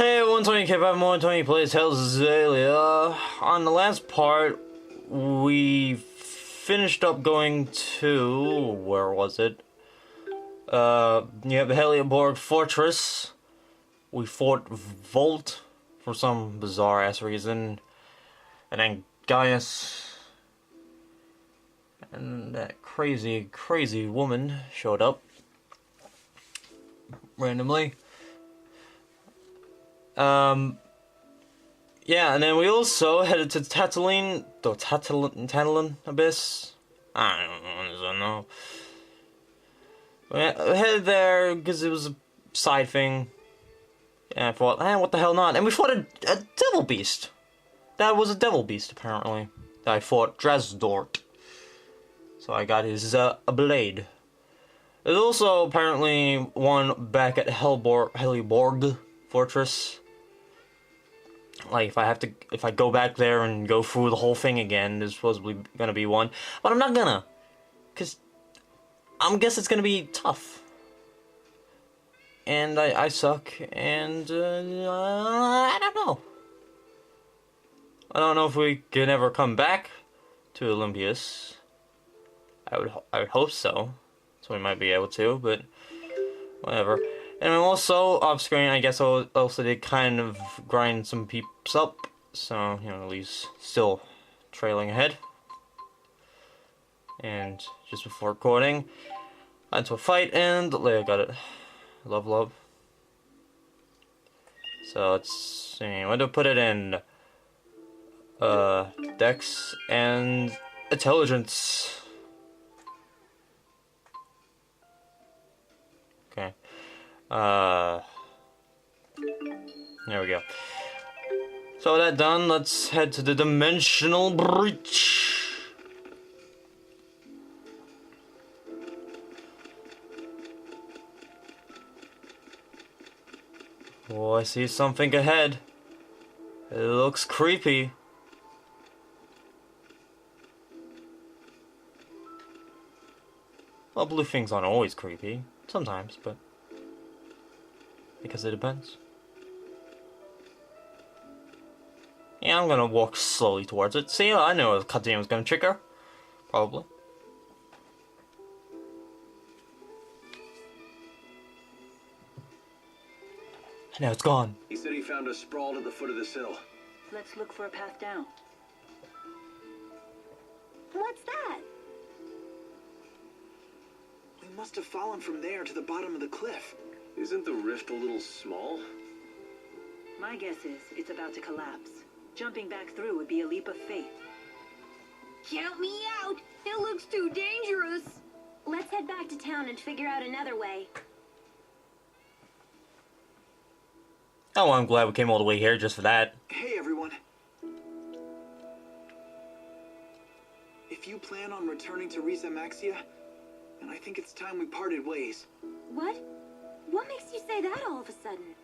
Hey everyone, ToneGeek, I'm more Tony Plays Xillia. On the last part, we finished up going to... where was it? You have the Heliaborg Fortress. We fought Volt for some bizarre-ass reason. And then Gaius and that crazy woman showed up. Randomly. Yeah, and then we also headed to Tatooine, the Tatooine Abyss. I don't know. We headed there because it was a side thing. And I thought, what the hell not? And we fought a devil beast. That was a devil beast, apparently. I fought Dresdort. So I got his, a blade. There's also apparently one back at Heliaborg Fortress. Like, if I go back there and go through the whole thing again, there's supposedly gonna be one. But I'm not gonna. Because I guess it's gonna be tough. And I suck, and I don't know. I don't know if we can ever come back to Olympias. I would hope so. So we might be able to, but whatever. And also, off screen, I guess I also did kind of grind some peeps up. So, you know, at least still trailing ahead. And just before recording, I went to a fight and Leia got it. Love. So let's see, I'm gonna put it in Dex and Intelligence. Okay. There we go. So with that done, let's head to the Dimensional Breach. Oh, I see something ahead. It looks creepy. Well, blue things aren't always creepy. Sometimes, but... because it depends. Yeah, I'm gonna walk slowly towards it. See, I know a cutscene was gonna trigger. Probably. Now it's gone. He said he found us sprawled at the foot of this hill. Let's look for a path down. What's that? We must have fallen from there to the bottom of the cliff. Isn't the rift a little small? My guess is it's about to collapse. Jumping back through would be a leap of faith. Count me out! It looks too dangerous! Let's head back to town and figure out another way. Oh, well, I'm glad we came all the way here just for that. Hey, everyone. If you plan on returning to Riza Maxia, then I think it's time we parted ways. What? What makes you say that all of a sudden?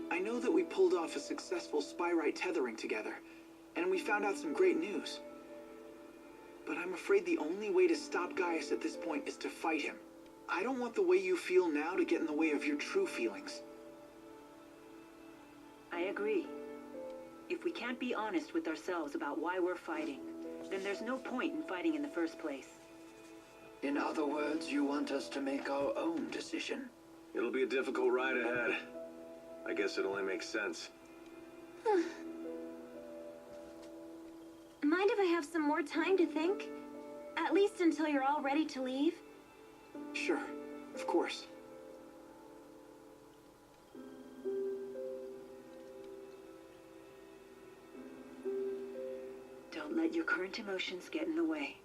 I know that we pulled off a successful spyrite tethering together, and we found out some great news. But I'm afraid the only way to stop Gaius at this point is to fight him. I don't want the way you feel now to get in the way of your true feelings. I agree. If we can't be honest with ourselves about why we're fighting, then there's no point in fighting in the first place. In other words, you want us to make our own decision? It'll be a difficult ride ahead. I guess it only makes sense. Mind if I have some more time to think? At least until you're all ready to leave? Sure, of course. Don't let your current emotions get in the way.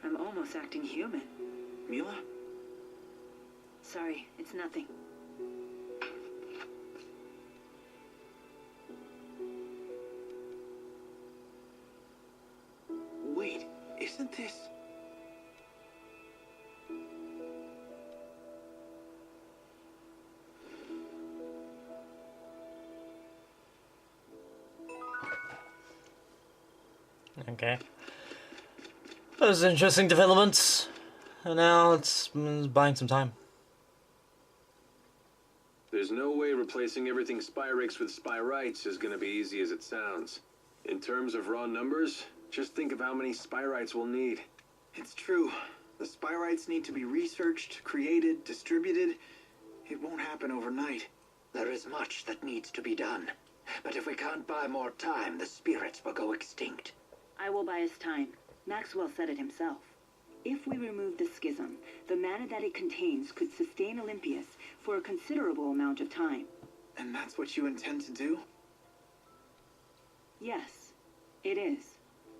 I'm almost acting human. Mila? Sorry, it's nothing. Wait, isn't this... Okay. Those interesting developments. And now it's buying some time. There's no way replacing everything Spyrix with Spyrites is gonna be easy as it sounds. In terms of raw numbers, just think of how many Spyrites we'll need. It's true. The Spyrites need to be researched, created, distributed. It won't happen overnight. There is much that needs to be done. But if we can't buy more time, the spirits will go extinct. I will buy us time. Maxwell said it himself. If we remove the schism, the mana that it contains could sustain Olympius for a considerable amount of time. And that's what you intend to do? Yes, it is.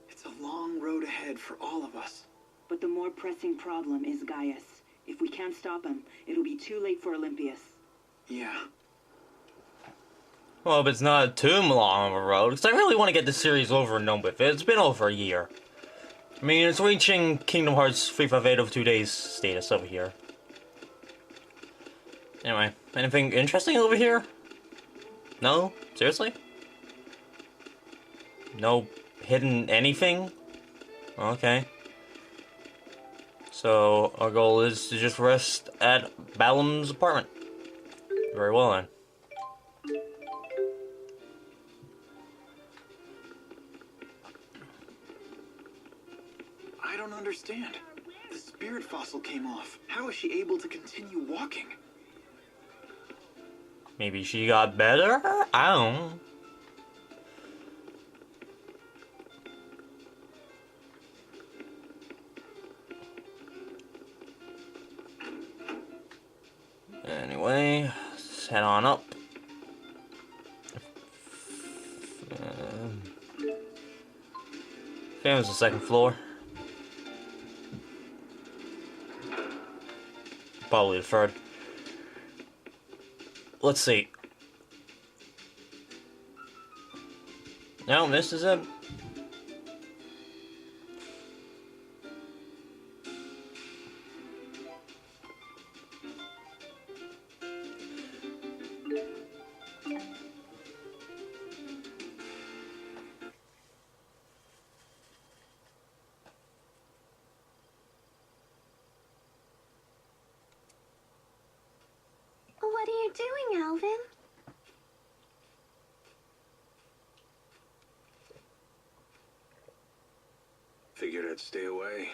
It's a long road ahead for all of us. But the more pressing problem is Gaius. If we can't stop him, it'll be too late for Olympius. Yeah. Well, but it's not too long of a road, because I really want to get the series over and done with. It's been over a year. I mean, it's reaching Kingdom Hearts 358 of 2 days status over here. Anyway, anything interesting over here? No? Seriously? No hidden anything? Okay. So, our goal is to just rest at Balam's apartment. Very well then. I don't understand. The spirit fossil came off. How is she able to continue walking? Maybe she got better? I don't know. Anyway, let's head on up. Okay, it was the second floor. Probably the third. Let's see. No, this is it. What are you doing, Alvin? Figured I'd stay away,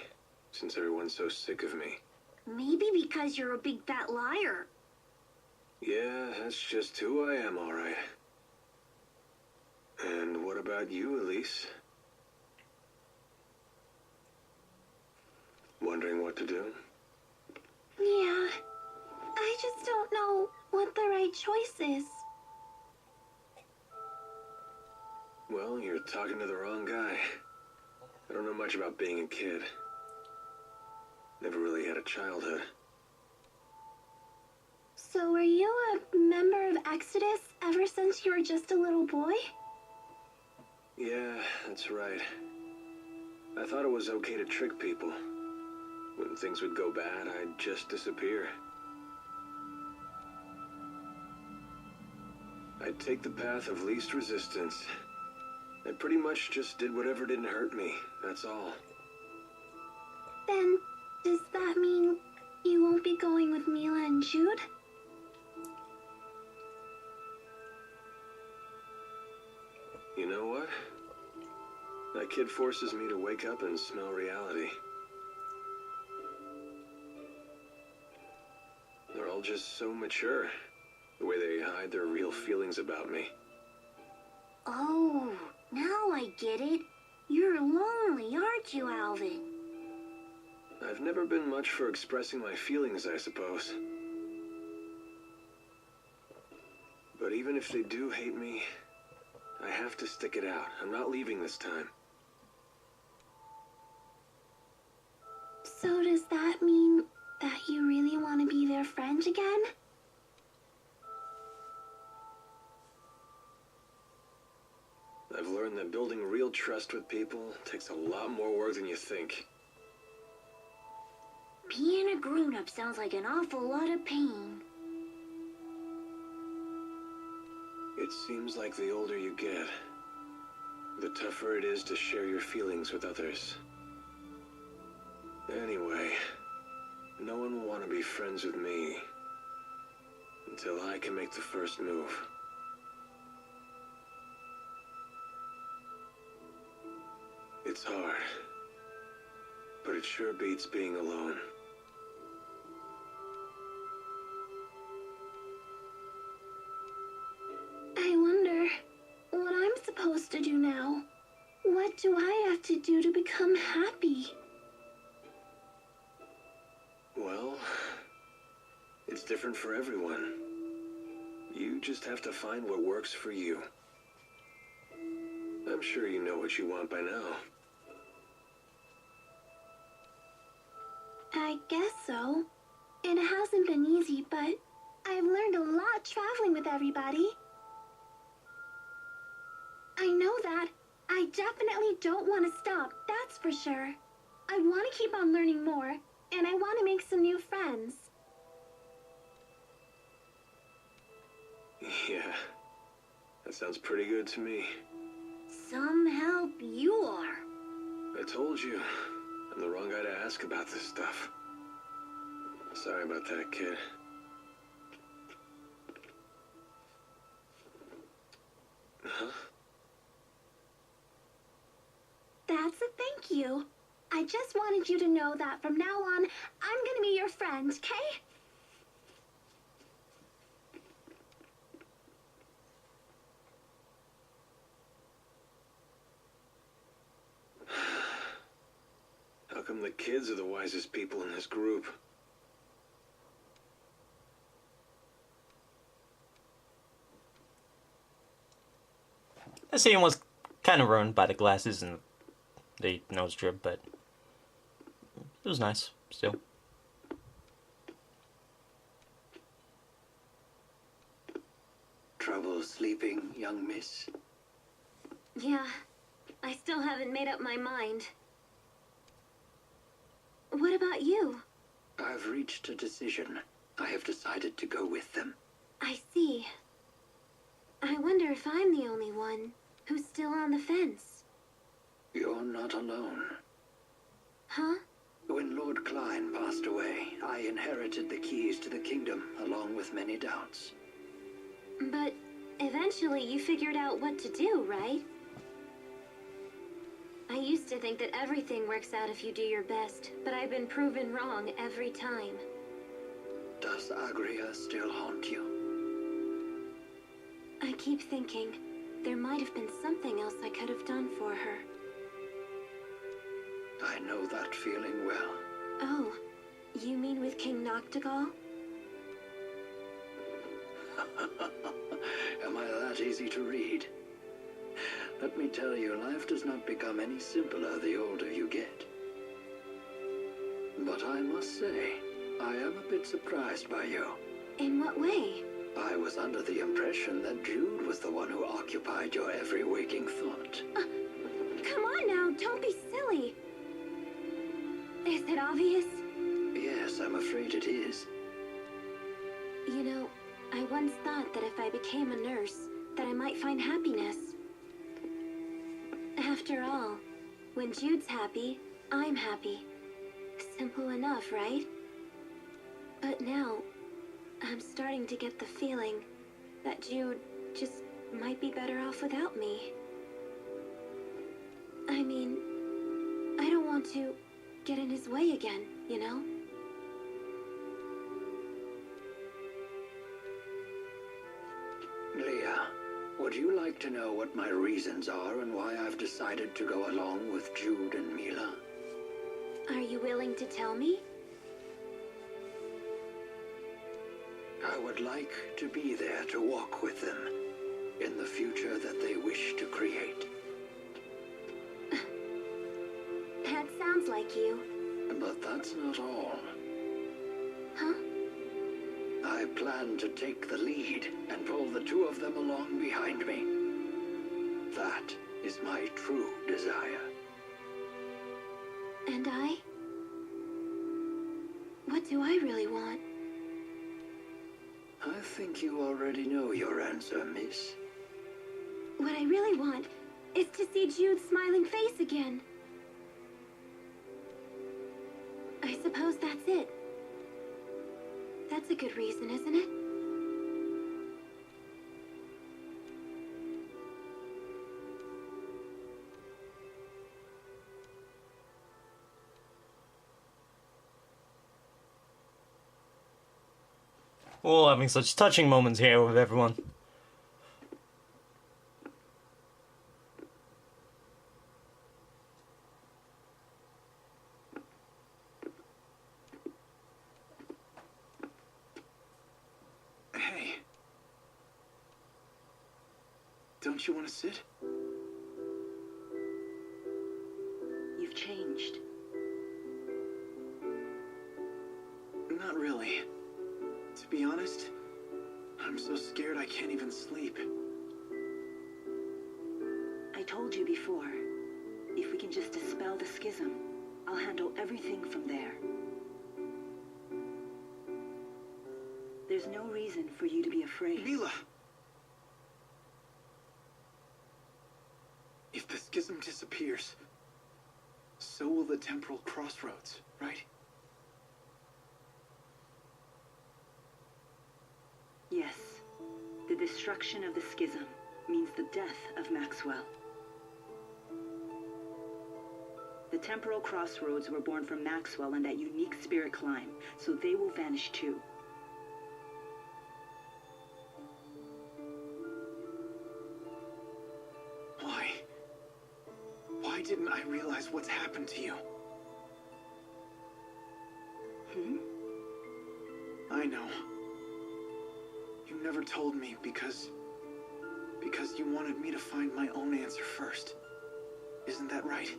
since everyone's so sick of me. Maybe because you're a big fat liar. Yeah, that's just who I am, alright. And what about you, Elise? Wondering what to do? Yeah. I just don't know what the right choice is. Well, you're talking to the wrong guy. I don't know much about being a kid. Never really had a childhood. So were you a member of Exodus ever since you were just a little boy? Yeah, that's right. I thought it was okay to trick people. When things would go bad, I'd just disappear. I'd take the path of least resistance. I pretty much just did whatever didn't hurt me, that's all. Then, does that mean you won't be going with Mila and Jude? You know what? That kid forces me to wake up and smell reality. They're all just so mature. The way they hide their real feelings about me. Oh, now I get it. You're lonely, aren't you, Alvin? I've never been much for expressing my feelings, I suppose. But even if they do hate me, I have to stick it out. I'm not leaving this time. So does that mean that you really want to be their friend again? I've learned that building real trust with people takes a lot more work than you think. Being a grown-up sounds like an awful lot of pain. It seems like the older you get, the tougher it is to share your feelings with others. Anyway, no one will want to be friends with me. until I can make the first move. It's hard, but it sure beats being alone. I wonder what I'm supposed to do now. What do I have to do to become happy? Well, it's different for everyone. You just have to find what works for you. I'm sure you know what you want by now. I guess so. It hasn't been easy, but I've learned a lot traveling with everybody. I know that. I definitely don't want to stop, that's for sure. I want to keep on learning more, and I want to make some new friends. Yeah, that sounds pretty good to me. Some help you are. I told you, I'm the wrong guy to ask about this stuff. Sorry about that, kid. Huh? That's a thank you. I just wanted you to know that from now on, I'm gonna be your friend, okay? How come the kids are the wisest people in this group? The scene was kind of ruined by the glasses and the nose drip, but it was nice still. Trouble sleeping, young miss? Yeah, I still haven't made up my mind. What about you? I've reached a decision. I have decided to go with them. I see. I wonder if I'm the only one who's still on the fence. You're not alone. Huh? When Lord Klein passed away, I inherited the keys to the kingdom, along with many doubts. But eventually you figured out what to do, right? I used to think that everything works out if you do your best, but I've been proven wrong every time. Does Agria still haunt you? I keep thinking there might have been something else I could have done for her. I know that feeling well. Oh, you mean with King Noctigal? Am I that easy to read? Let me tell you, life does not become any simpler the older you get. But I must say, I am a bit surprised by you. In what way? I was under the impression that Jude was the one who occupied your every waking thought. Come on now, don't be silly. Is it obvious? Yes, I'm afraid it is. You know, I once thought that if I became a nurse, that I might find happiness. After all, when Jude's happy, I'm happy. Simple enough, right? But now, I'm starting to get the feeling that Jude just might be better off without me. I mean, I don't want to get in his way again, you know? Leah, would you like to know what my reasons are and why I've decided to go along with Jude and Mila? Are you willing to tell me? I would like to be there to walk with them in the future that they wish to create. That sounds like you. But that's not all. Huh? I plan to take the lead and pull the two of them along behind me. That is my true desire. And I? What do I really want? I think you already know your answer, miss. What I really want is to see Jude's smiling face again. I suppose that's it. That's a good reason, isn't it? We're all having such touching moments here with everyone. Hey. Don't you want to sit? You've changed. Not really. To be honest, I'm so scared I can't even sleep. I told you before, if we can just dispel the schism, I'll handle everything from there. There's no reason for you to be afraid. Mila! If the schism disappears, so will the temporal crossroads, right? Yes. The destruction of the schism means the death of Maxwell. The temporal crossroads were born from Maxwell and that unique spirit climb, so they will vanish too. Why? Why didn't I realize what's happened to you? I know. You never told me because you wanted me to find my own answer first. Isn't that right?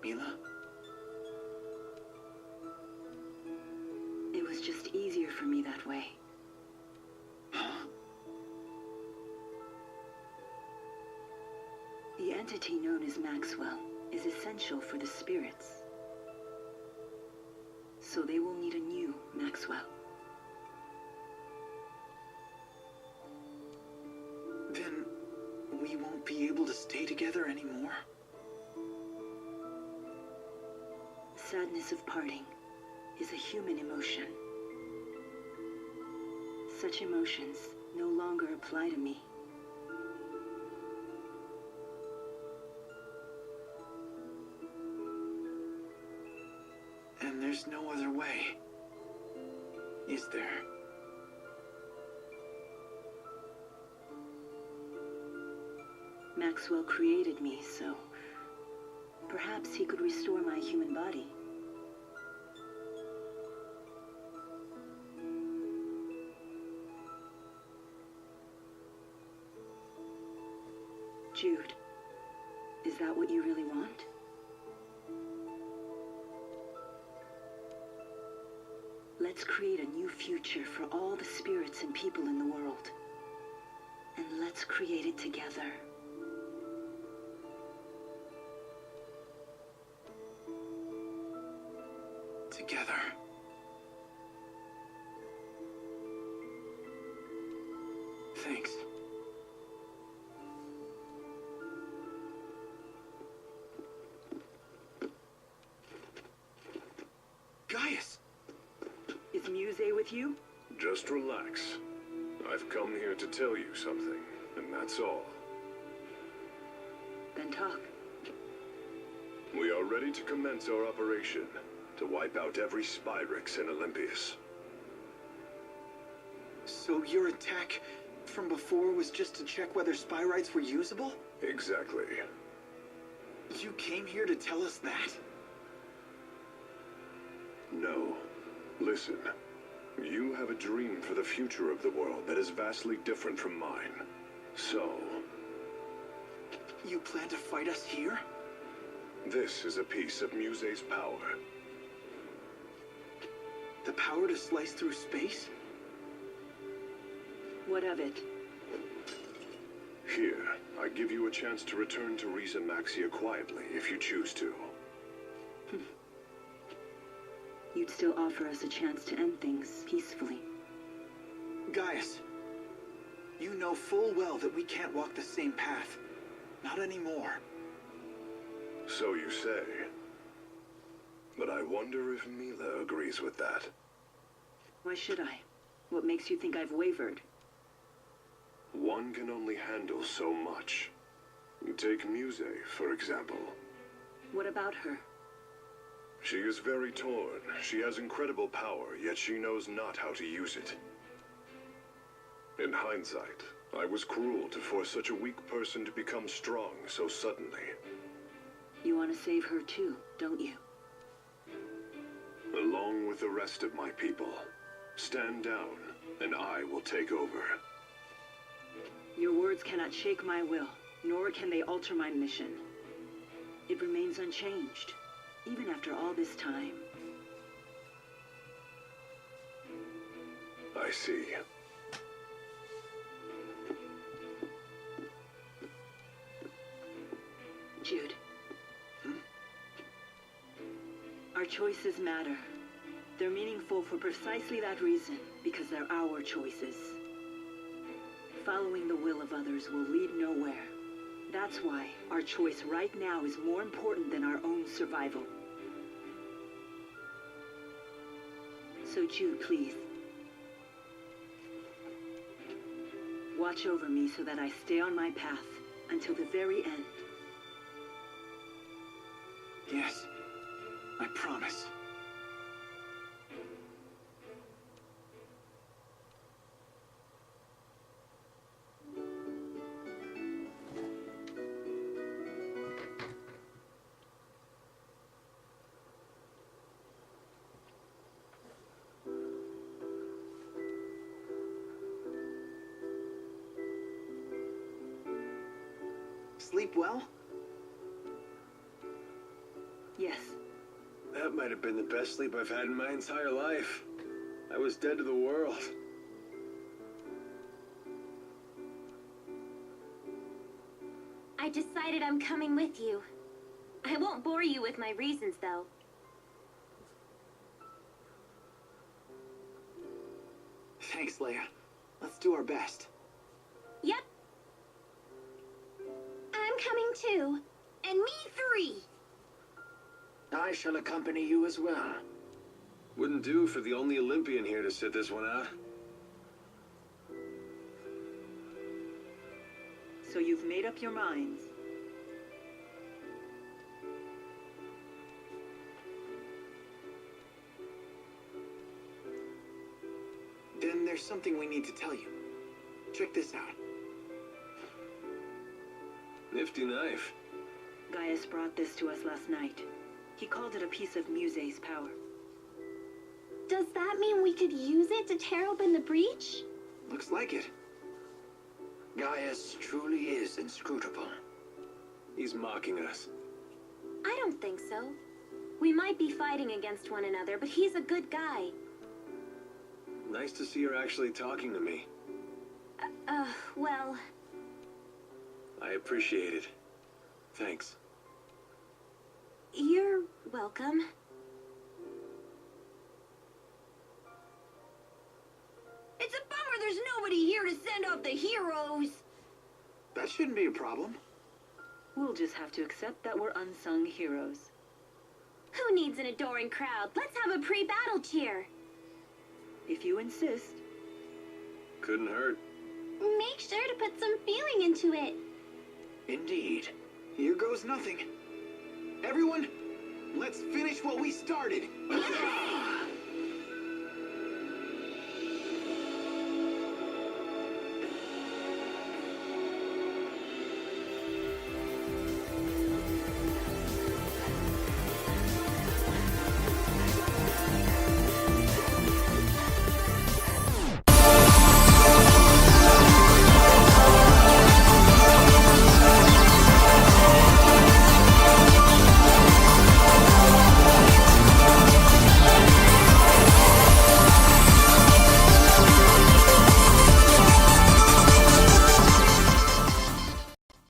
Mila? It was just easier for me that way. Huh? The entity known as Maxwell is essential for the spirits. So they will need a new Maxwell. Then we won't be able to stay together anymore? Sadness of parting is a human emotion. Such emotions no longer apply to me. And there's no other way, is there? Maxwell created me, so perhaps he could restore my human body. Jude, is that what you really want? Let's create a new future for all the spirits and people in the world. And let's create it together. Together. Thanks. Gaius! Is Muse with you? Just relax. I've come here to tell you something, and that's all. Then talk. We are ready to commence our operation to wipe out every Spyrix in Olympius. So your attack from before was just to check whether Spyrites were usable? Exactly. You came here to tell us that? No. Listen. You have a dream for the future of the world that is vastly different from mine. So, You plan to fight us here? this is a piece of Muse's power. The power to slice through space? What of it? Here, I give you a chance to return to Riza Maxia quietly if you choose to. You'd still offer us a chance to end things peacefully. Gaius, you know full well that we can't walk the same path. Not anymore. So you say. But I wonder if Mila agrees with that. Why should I? What makes you think I've wavered? One can only handle so much. Take Muse, for example. What about her? She is very torn. She has incredible power, yet she knows not how to use it. In hindsight, I was cruel to force such a weak person to become strong so suddenly. You want to save her too, don't you? Along with the rest of my people, stand down, and I will take over. Your words cannot shake my will, nor can they alter my mission. It remains unchanged, even after all this time. I see. Jude. Our choices matter. They're meaningful for precisely that reason, because they're our choices. Following the will of others will lead nowhere. That's why our choice right now is more important than our own survival. So Jude, please. Watch over me so that I stay on my path until the very end. Yes, I promise. Sleep well? Yes. That might have been the best sleep I've had in my entire life. I was dead to the world. I decided I'm coming with you. I won't bore you with my reasons, though. Thanks, Leia. Let's do our best. Yep. I'm coming too. And me 3. I shall accompany you as well. Wouldn't do for the only Olympian here to sit this one out. So you've made up your minds. Then there's something we need to tell you. Check this out. Nifty knife. Gaius brought this to us last night. He called it a piece of Muse's power. Does that mean we could use it to tear open the breach? Looks like it. Gaius truly is inscrutable. He's mocking us. I don't think so. We might be fighting against one another, but he's a good guy. Nice to see her actually talking to me. Well... I appreciate it. Thanks. You're welcome. It's a bummer there's nobody here to send off the heroes. That shouldn't be a problem. We'll just have to accept that we're unsung heroes. Who needs an adoring crowd? Let's have a pre-battle cheer. If you insist. Couldn't hurt. Make sure to put some feeling into it. Indeed. Here goes nothing. Everyone, let's finish what we started. Yay!